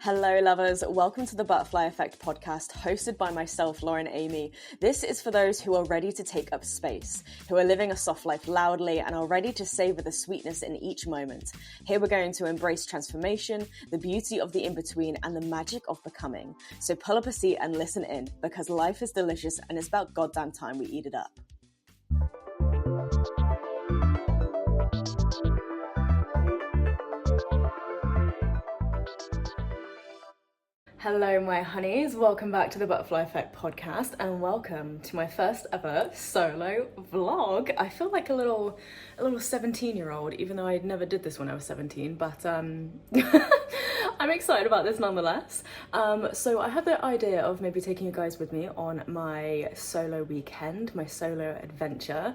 Hello lovers, welcome to the Butterfly Effect podcast, hosted by myself, Lauren Amy. This is for those who are ready to take up space, who are living a soft life loudly and are ready to savor the sweetness in each moment. Here we're going to embrace transformation, the beauty of the in-between, and the magic of becoming. So pull up a seat and listen in, because life is delicious and it's about goddamn time we eat it up. Hello my honeys, welcome back to the Butterfly Effect podcast and welcome to my first ever solo vlog. I feel like a little 17-year-old, even though I never did this when I was 17, but I'm excited about this nonetheless. So I had the idea of maybe taking you guys with me on my solo weekend, my solo adventure.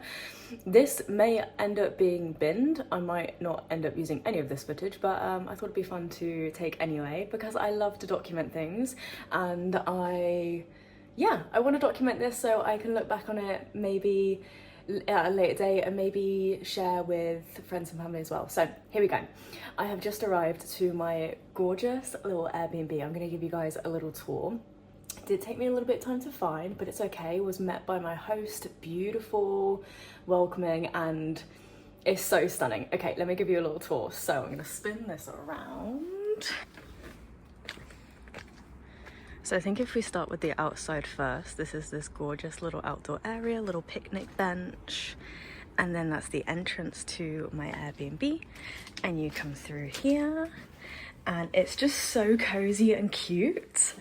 This may end up being binned. I might not end up using any of this footage, but I thought it'd be fun to take anyway, because I love to document things, and I want to document this so I can look back on it maybe at a later date and maybe share with friends and family as well. So here we go. I have just arrived to my gorgeous little Airbnb. I'm going to give you guys a little tour. It did take me a little bit of time to find, but it's okay. Was met by my host, beautiful, welcoming, and it's so stunning. Okay, let me give you a little tour. So I'm going to spin this around. So I think if we start with the outside first, this is this gorgeous little outdoor area, little picnic bench, and then that's the entrance to my Airbnb, and you come through here and it's just so cozy and cute.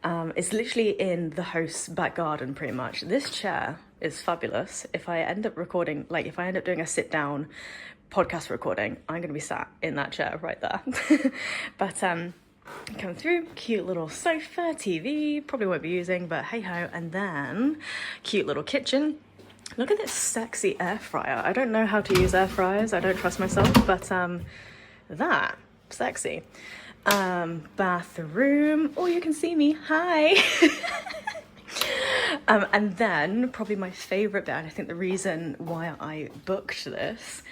It's literally in the host's back garden pretty much. This chair is fabulous. If I end up recording, like if I end up doing a sit down podcast recording, I'm gonna be sat in that chair right there. But come through, cute little sofa, TV, probably won't be using, but hey ho. And then cute little kitchen. Look at this sexy air fryer. I don't know how to use air fryers, I don't trust myself, but that sexy. Bathroom. Oh, you can see me, hi. And then probably my favorite bit, and I think the reason why I booked this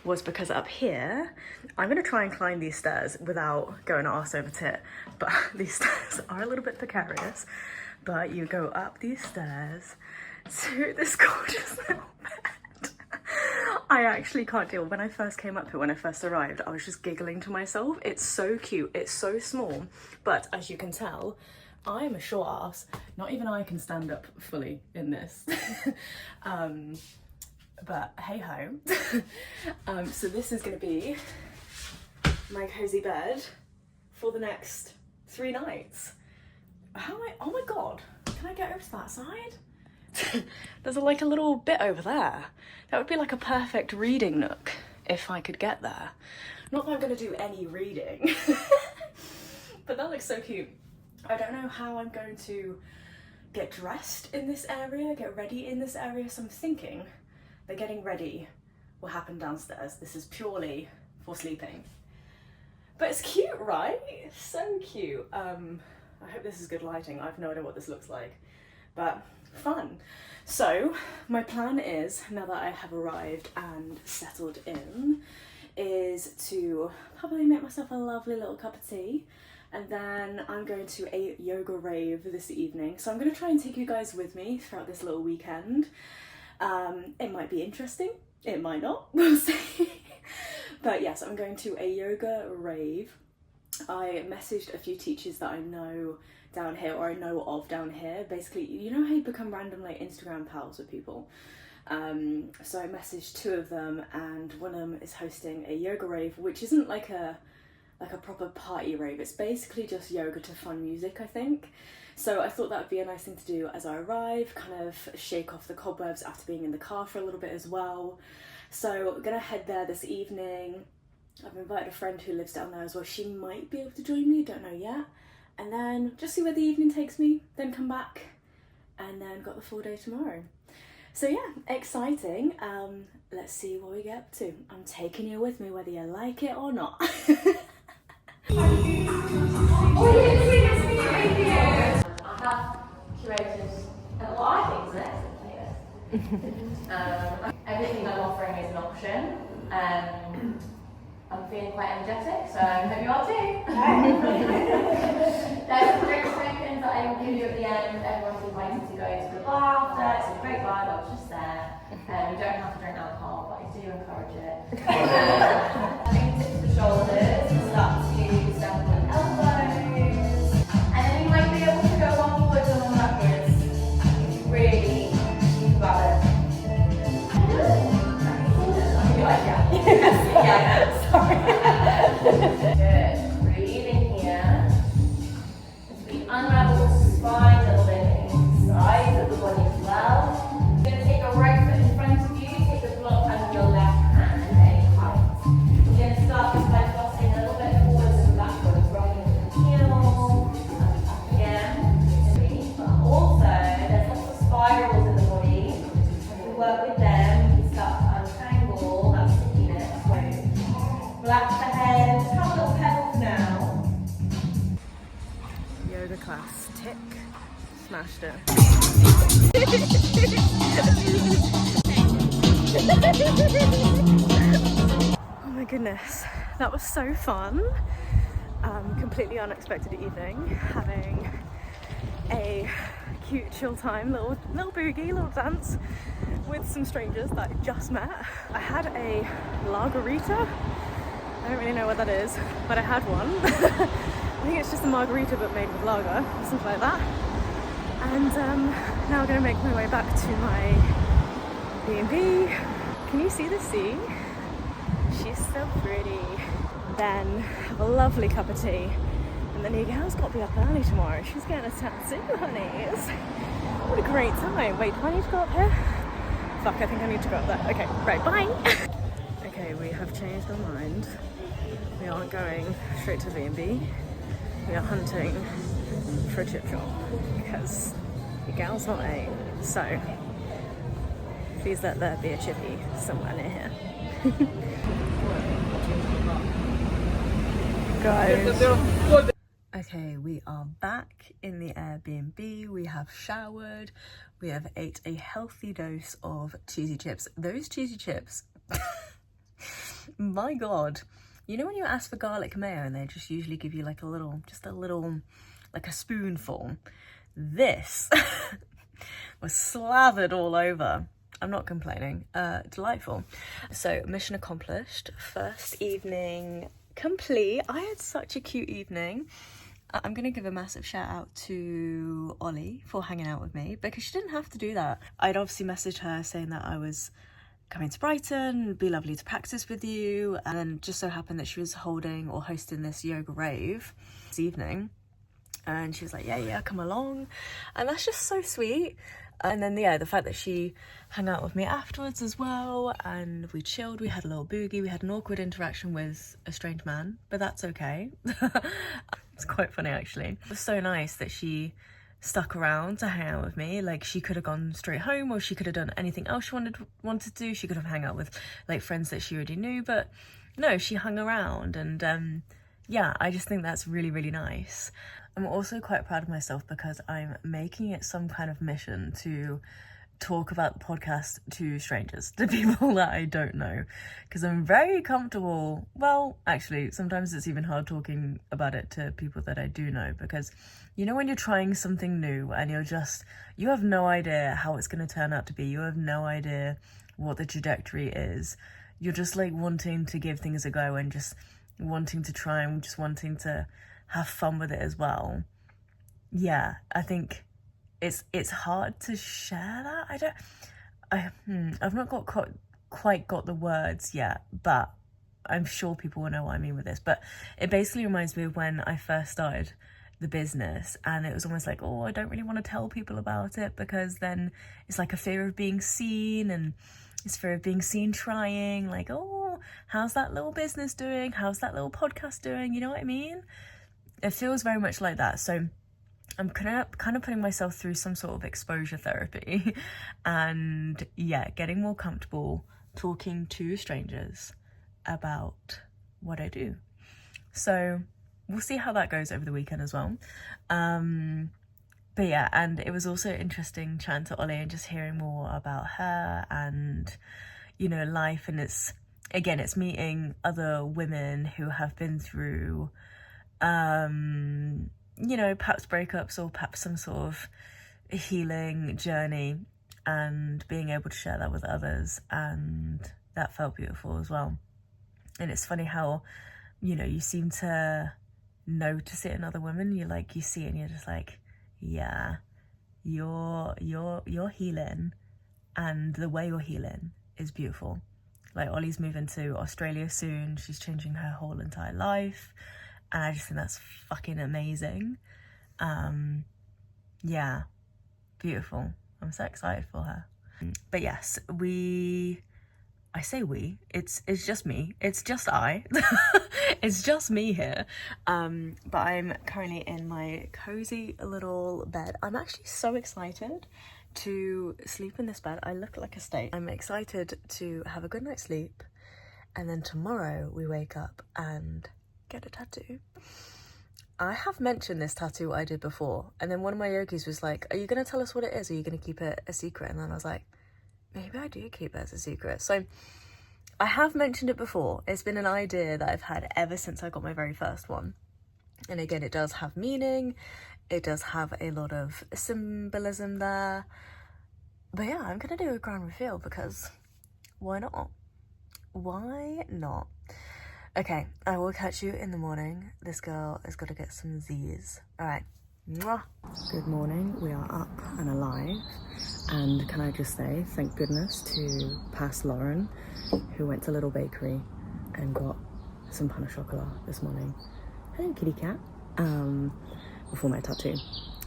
was because up here, I'm going to try and climb these stairs without going arse over tit, but these stairs are a little bit precarious, but you go up these stairs to this gorgeous little bed. I actually can't deal. When I first came up here, when I first arrived, I was just giggling to myself. It's so cute, it's so small, but as you can tell, I'm a short ass. Not even I can stand up fully in this. But hey ho. So this is going to be my cozy bed for the next 3 nights. Oh my god, can I get over to that side? There's like a little bit over there. That would be like a perfect reading nook if I could get there. Not that I'm going to do any reading, but that looks so cute. I don't know how I'm going to get dressed in this area, get ready in this area, so I'm thinking the getting ready will happen downstairs. This is purely for sleeping. But it's cute, right? So cute. I hope this is good lighting. I have no idea what this looks like, but fun. So my plan is, now that I have arrived and settled in, is to probably make myself a lovely little cup of tea, and then I'm going to a yoga rave this evening. So I'm going to try and take you guys with me throughout this little weekend. It might be interesting, it might not, we'll see. But yes, I'm going to a yoga rave. I messaged a few teachers that I know down here, or I know of down here. Basically, you know how you become random like Instagram pals with people? So I messaged 2 of them, and one of them is hosting a yoga rave, which isn't like a proper party rave. It's basically just yoga to fun music, I think. So I thought that would be a nice thing to do as I arrive, kind of shake off the cobwebs after being in the car for a little bit as well. So I'm gonna head there this evening. I've invited a friend who lives down there as well. She might be able to join me, don't know yet. And then just see where the evening takes me, then come back, and then got the full day tomorrow. So yeah, exciting. Let's see what we get up to. I'm taking you with me whether you like it or not. I have curated, well, I think it's an excellent playlist. Everything I'm offering is an option. I'm feeling quite energetic, so I hope you are too. encourage it. Fingertips to the shoulders, start to step on the elbows. And then you might be able to go one forwards and one backwards. If you really think about it. Yeah. Sorry. Good. Breathe in here. As we unravel the spine a little bit, sides of the body as well. You're going to take your right foot in front of you, take the block under your left hand at any height. We're going to start this by tossing a little bit forwards and backwards, rocking the heel, up again. But also, there's lots of spirals in the body. As we work with them, we start to untangle that stickiness. So, relax the head, just have a little pedal now. Yoga class, tick. Smashed it. Oh my goodness, that was so fun. Completely unexpected evening, having a cute chill time, little boogie, little dance with some strangers that I just met. I had a margarita. I don't really know what that is, but I had one. I think it's just a margarita but made with lager, something like that. And now I'm going to make my way back to my B&B. Can you see the sea? She's so pretty. Then have a lovely cup of tea. And the new girl's got to be up early tomorrow. She's getting a tattoo, honeys. What a great time. Wait, do I need to go up here? Fuck, I think I need to go up there. Okay, right, bye. Okay, we have changed our mind. We aren't going straight to B&B. We are hunting for a chip shop because the gal's not A, so please let there be a chippy somewhere near here. Guys. Okay, we are back in the Airbnb. We have showered. We have ate a healthy dose of cheesy chips. Those cheesy chips, my God. You know when you ask for garlic mayo and they just usually give you like a little, like a spoonful? This was slathered all over. I'm not complaining. Delightful. So mission accomplished. First evening complete. I had such a cute evening. I'm going to give a massive shout out to Ollie for hanging out with me because she didn't have to do that. I'd obviously messaged her saying that I was coming to Brighton, it'd be lovely to practice with you, and then just so happened that she was holding or hosting this yoga rave this evening, and she was like, yeah, come along, and that's just so sweet. And then the fact that she hung out with me afterwards as well, and we chilled, we had a little boogie, we had an awkward interaction with a strange man, but that's okay. It's quite funny actually. It was so nice that she stuck around to hang out with me. Like, she could have gone straight home, or she could have done anything else she wanted to do. She could have hung out with like friends that she already knew, but no, she hung around. And yeah, I just think that's really, really nice. I'm also quite proud of myself because I'm making it some kind of mission to talk about the podcast to strangers, to people that I don't know, because I'm very comfortable. Well, actually, sometimes it's even hard talking about it to people that I do know, because you know when you're trying something new and you have no idea how it's going to turn out to be, you have no idea what the trajectory is, you're just like wanting to give things a go and just wanting to try and just wanting to have fun with it as well. Yeah, I think it's hard to share that. I've not quite got the words yet, but I'm sure people will know what I mean with this. But it basically reminds me of when I first started the business, and it was almost like, oh, I don't really want to tell people about it because then it's like a fear of being seen, and it's fear of being seen trying, like, oh, how's that little business doing? How's that little podcast doing? You know what I mean? It feels very much like that. So I'm kind of putting myself through some sort of exposure therapy and yeah, getting more comfortable talking to strangers about what I do. So we'll see how that goes over the weekend as well. But yeah, and it was also interesting chatting to Ollie and just hearing more about her and, you know, life. And it's meeting other women who have been through, you know, perhaps breakups or perhaps some sort of healing journey, and being able to share that with others and that felt beautiful as well. And it's funny how, you know, you seem to notice it in other women. You see it and you're just like, yeah, you're healing, and the way you're healing is beautiful. Like, Ollie's moving to Australia soon. She's changing her whole entire life, and I just think that's fucking amazing. Yeah, beautiful. I'm so excited for her. But yes, it's just me. It's just I. It's just me here. But I'm currently in my cozy little bed. I'm actually so excited to sleep in this bed. I look like a steak. I'm excited to have a good night's sleep, and then tomorrow we wake up and get a tattoo. I have mentioned this tattoo I did before, and then one of my yogis was like, are you going to tell us what it is, or are you going to keep it a secret? And then I was like, maybe I do keep it as a secret. So I have mentioned it before. It's been an idea that I've had ever since I got my very first one. And again, it does have meaning. It does have a lot of symbolism there. But yeah, I'm going to do a grand reveal because why not? Why not? Okay, I will catch you in the morning. This girl has got to get some Z's. All right. Mwah. Good morning. We are up and alive. And can I just say, thank goodness to past Lauren, who went to Little Bakery and got some pain au chocolat this morning. Hello, kitty cat. Before my tattoo,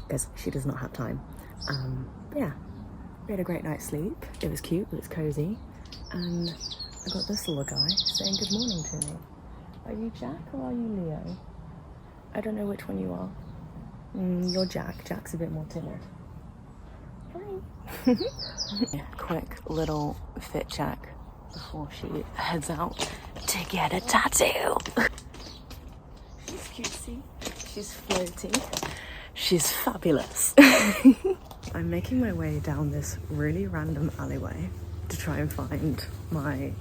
because she does not have time. But yeah, we had a great night's sleep. It was cute, it was cozy. And I got this little guy saying good morning to me. Are you Jack or are you Leo? I don't know which one you are. You're Jack. Jack's a bit more timid. Hi. Yeah, quick little fit check before she heads out to get a tattoo. She's cutesy. She's floaty. She's fabulous. I'm making my way down this really random alleyway to try and find my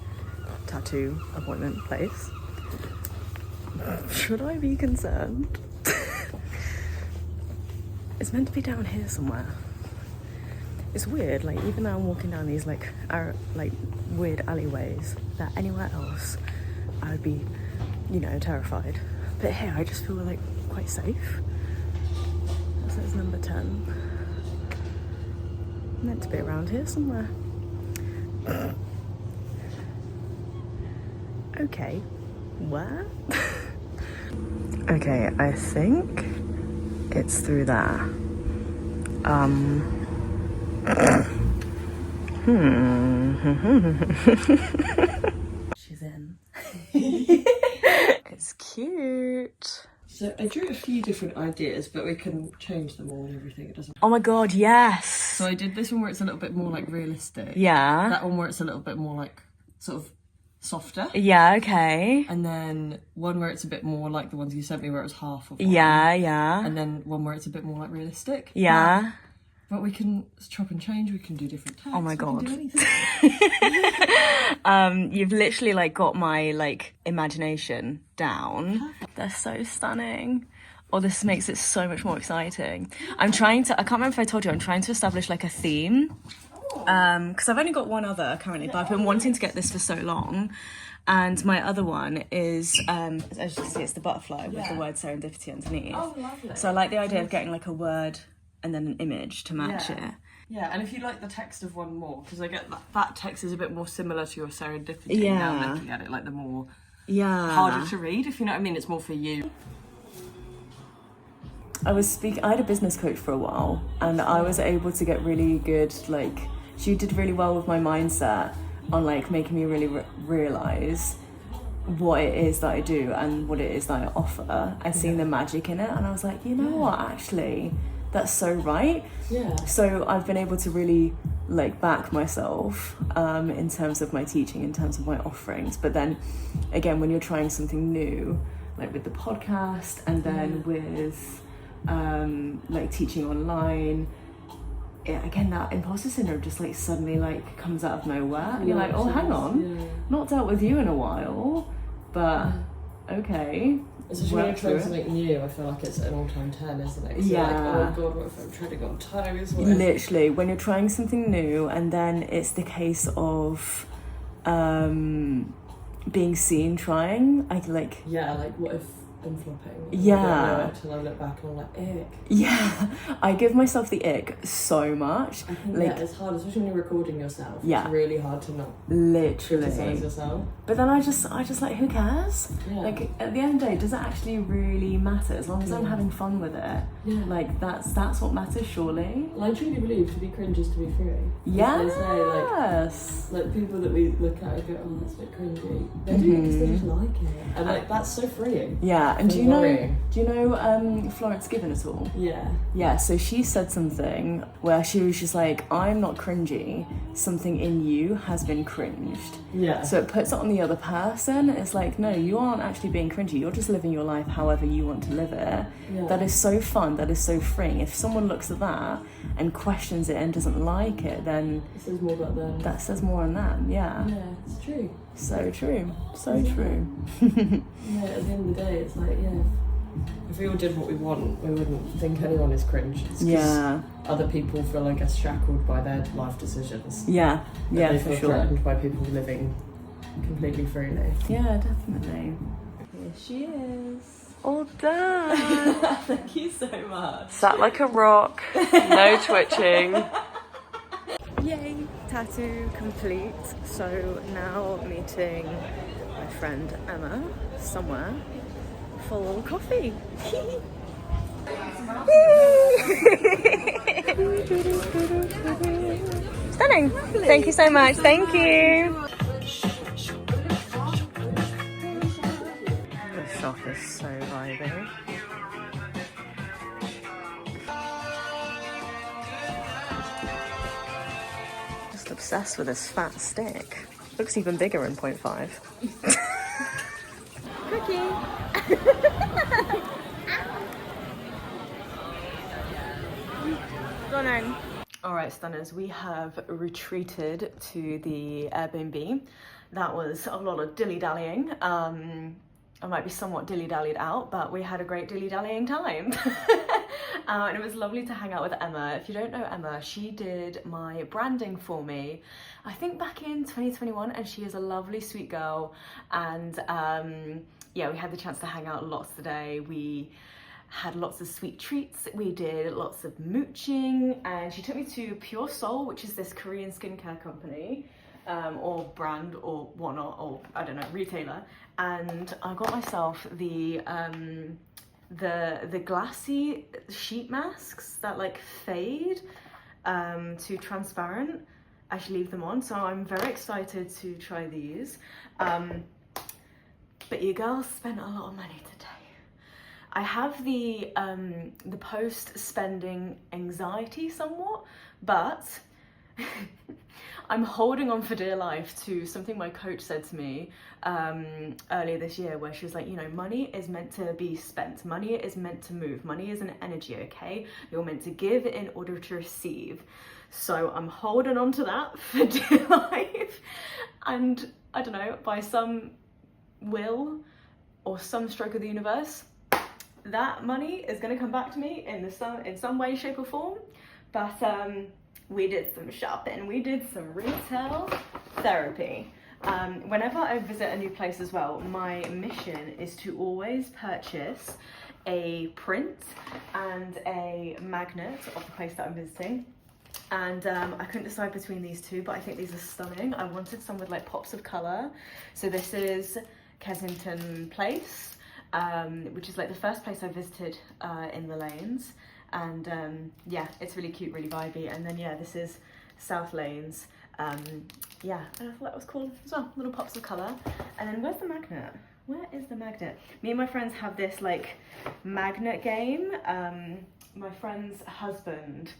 tattoo appointment place. Should I be concerned? It's meant to be down here somewhere. It's weird, like, even though I'm walking down these like weird alleyways, that anywhere else I would be, you know, terrified. But here I just feel like quite safe. That says number 10. Meant to be around here somewhere. Okay, where? Okay, I think it's through there. She's in. It's cute. So I drew a few different ideas, but we can change them all and everything. It doesn't. Oh my god, yes. So I did this one where it's a little bit more like realistic. Yeah. That one where it's a little bit more like sort of softer. Yeah, okay. And then one where it's a bit more like the ones you sent me where it was half of one. Yeah, yeah. And then one where it's a bit more like realistic. Yeah. But we can chop and change, we can do different tags. Oh my god. We can do You've literally like got my like imagination down. They're so stunning. Oh, this makes it so much more exciting. I can't remember if I told you, I'm trying to establish like a theme. Because I've only got one other currently, but I've been wanting to get this for so long. And my other one is, as you can see, it's the butterfly with the word serendipity underneath. Oh, lovely. So I like the idea of getting like a word and then an image to match it. Yeah, and if you like the text of one more, because I get that text is a bit more similar to your serendipity. Yeah. Now looking at it, like the more harder to read, if you know what I mean. It's more for you. I had a business coach for a while, and I was able to get really good, like, she did really well with my mindset on like making me really realise what it is that I do and what it is that I offer, and seeing the magic in it. And I was like, you know what, actually, that's so right. Yeah. So I've been able to really like back myself in terms of my teaching, in terms of my offerings. But then again, when you're trying something new, like with the podcast and then with like teaching online, again, that imposter syndrome just like suddenly like comes out of nowhere. And you're like, oh, hang on, not dealt with you in a while, but okay. Especially when you're trying something new, I feel like it's an all-time 10, isn't it? Yeah. You're like, oh god, what if I'm treading on toes? Literally, when you're trying something new, and then it's the case of being seen trying. I like, Yeah, like what if I'm flopping? Yeah. I don't know it till I look back and I'm like, ick. yeah, I give myself the ick so much. I think Like, yeah, it's hard, especially when you're recording yourself. Yeah. It's really hard to not literally. criticize yourself. But then I just like, who cares? Yeah. Like, at the end of the day, does it actually really matter? As long as I'm Yeah. having fun with it, Yeah. like that's what matters, surely. And I truly believe to be cringe is to be free. Yes. They say like people that we look at and go, oh, that's a bit cringy. They do it because they just like it, and like that's so freeing. Yeah, and So do you know worrying. Florence Given at all? Yeah. Yeah, so she said something where she was just like, I'm not cringy, something in you has been cringed. Yeah. So it puts it on the other person. It's like, no, you aren't actually being cringy, you're just living your life however you want to live it. Yeah. That is so fun, that is so freeing. If someone looks at that and questions it and doesn't like it, then It says more about them. that says more on them. Yeah. Yeah, it's true. So true. So Yeah. true. Yeah, at the end of the day, it's like, yeah, if we all did what we want, we wouldn't think anyone is cringe. It's 'cause Yeah. other people feel, I guess, shackled by their life decisions. Yeah. And Yeah, they for feel sure. threatened by people living completely freely. Yeah, definitely. Here she is. All done. Thank you so much. Sat like a rock, no twitching. Yay, tattoo complete. So now meeting my friend Emma somewhere for a little coffee. Stunning. Thank you so much. Thank you. The shop is so vibey. Just obsessed with this fat stick. Looks even bigger in 0.5. Cookie. Stunning. All right, stunners, we have retreated to the Airbnb. That was a lot of dilly-dallying. I might be somewhat dilly-dallied out, but we had a great dilly-dallying time. And it was lovely to hang out with Emma. If you don't know Emma, she did my branding for me, I think back in 2021, and she is a lovely, sweet girl. And yeah, we had the chance to hang out lots today. We had lots of sweet treats, we did lots of mooching, and she took me to Pure Soul, which is this Korean skincare company, or brand, or whatnot, or I don't know, retailer. And I got myself the glassy sheet masks that like fade to transparent. I should leave them on, so I'm very excited to try these. But your girl spent a lot of money today. I have the post-spending anxiety somewhat, but I'm holding on for dear life to something my coach said to me earlier this year, where she was like, you know, money is meant to be spent. Money is meant to move. Money is an energy, okay? You're meant to give in order to receive. So I'm holding on to that for dear life. And I don't know, by some will or some stroke of the universe, that money is going to come back to me in some way, shape or form. But we did some shopping, we did some retail therapy. Whenever I visit a new place as well, my mission is to always purchase a print and a magnet of the place that I'm visiting. And I couldn't decide between these two, but I think these are stunning. I wanted some with like pops of colour. So this is Kensington Place, which is like the first place I visited in the Lanes. And yeah, it's really cute, really vibey. And then yeah, this is South Lanes. Yeah, and I thought that was cool as well, little pops of colour. And then where's the magnet? Where is the magnet? Me and my friends have this like magnet game. My friend's husband,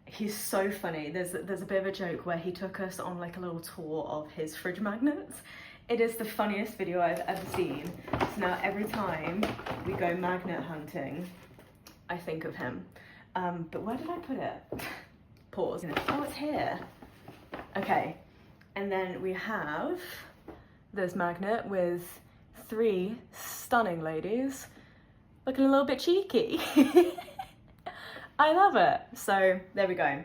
he's so funny. There's a bit of a joke where he took us on like a little tour of his fridge magnets. It is the funniest video I've ever seen. So now every time we go magnet hunting, I think of him. But where did I put it? Pause. Oh, it's here. Okay. And then we have this magnet with 3 stunning ladies looking a little bit cheeky. I love it. So there we go.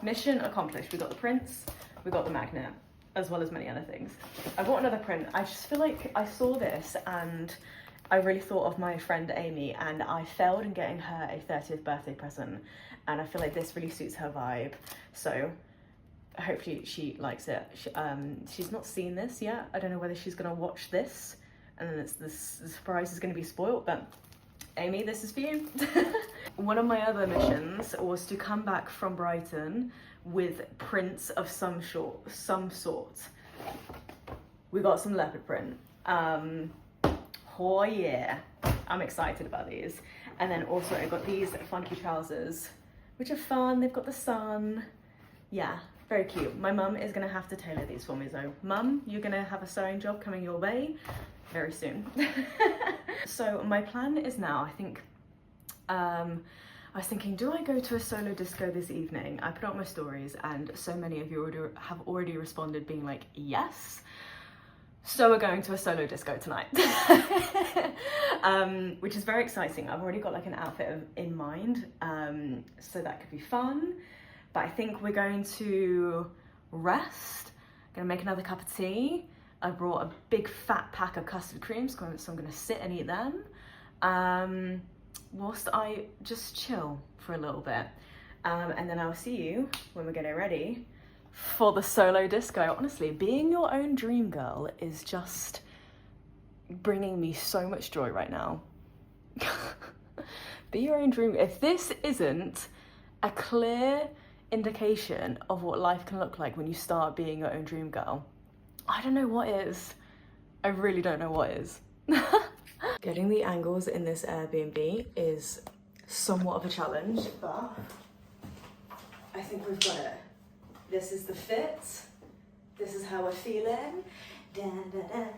Mission accomplished. We got the prints, we got the magnet. as well as many other things. I bought another print. I just feel like I saw this and I really thought of my friend Amy, and I failed in getting her a 30th birthday present, and I feel like this really suits her vibe, so hopefully she likes it. She's not seen this yet. I don't know whether she's gonna watch this and then the surprise is gonna be spoiled, but Amy, this is for you. One of my other missions was to come back from Brighton with prints of some sort. We got some leopard print. Oh yeah, I'm excited about these. And then also I got these funky trousers, which are fun. They've got the sun. Yeah, very cute. My mum is gonna have to tailor these for me though. Mum, you're gonna have a sewing job coming your way very soon. So my plan is now, I think, I was thinking, do I go to a solo disco this evening? I put out my stories and so many of you have already responded being like, yes. So we're going to a solo disco tonight, which is very exciting. I've already got like an outfit in mind, so that could be fun. But I think we're going to rest, gonna make another cup of tea. I brought a big fat pack of custard creams, so I'm gonna sit and eat them, whilst I just chill for a little bit. And then I'll see you when we're getting ready for the solo disco. Honestly, being your own dream girl is just bringing me so much joy right now. Be your own dream. If this isn't a clear indication of what life can look like when you start being your own dream girl, I don't know what is. I really don't know what is. Getting the angles in this Airbnb is somewhat of a challenge, but I think we've got it. This is the fit. This is how we're feeling. Dun, dun, dun,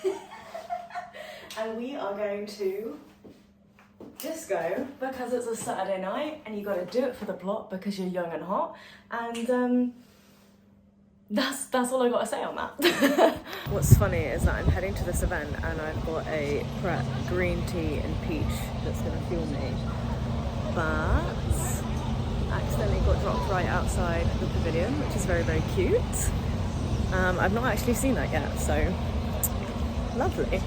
dun. And we are going to disco because it's a Saturday night and you got to do it for the plot because you're young and hot. And that's all I got to say on that. What's funny is that I'm heading to this event and I've got a Pret green tea and peach that's going to fuel me. But accidentally got dropped right outside the pavilion, which is very, very cute. I've not actually seen that yet, so lovely.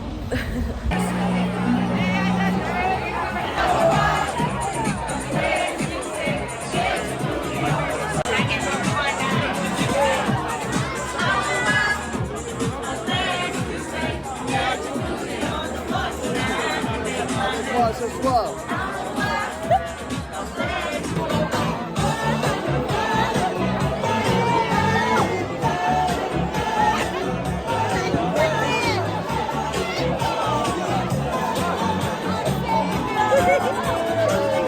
As well.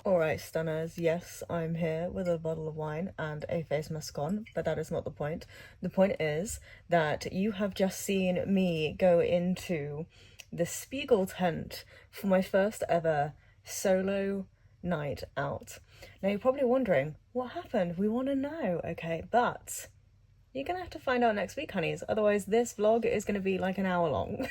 Alright, stunners, yes, I'm here with a bottle of wine and a face mask on, but that is not the point. The point is that you have just seen me go into the Spiegel tent for my first ever solo night out. Now you're probably wondering, what happened? We want to know, okay, but you're gonna have to find out next week, honeys, otherwise this vlog is gonna be like an hour long.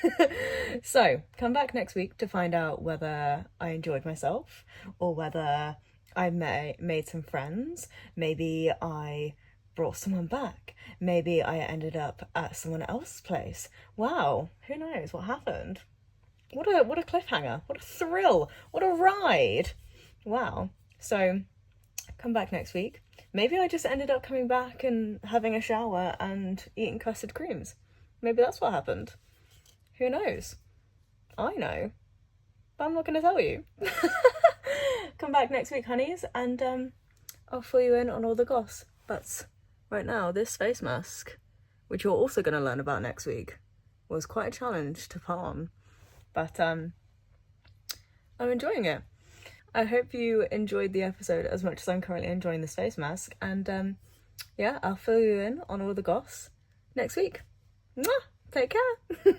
So come back next week to find out whether I enjoyed myself or whether I made some friends. Maybe I brought someone back. Maybe I ended up at someone else's place. Wow, who knows what happened? What a cliffhanger, what a thrill, what a ride. Wow. So come back next week. Maybe I just ended up coming back and having a shower and eating custard creams. Maybe that's what happened. Who knows? I know, but I'm not going to tell you. Come back next week, honeys, and I'll fill you in on all the goss. But right now, this face mask, which you're also going to learn about next week, was quite a challenge to put on. But I'm enjoying it. I hope you enjoyed the episode as much as I'm currently enjoying this face mask. And yeah, I'll fill you in on all the goss next week. Mwah! Take care.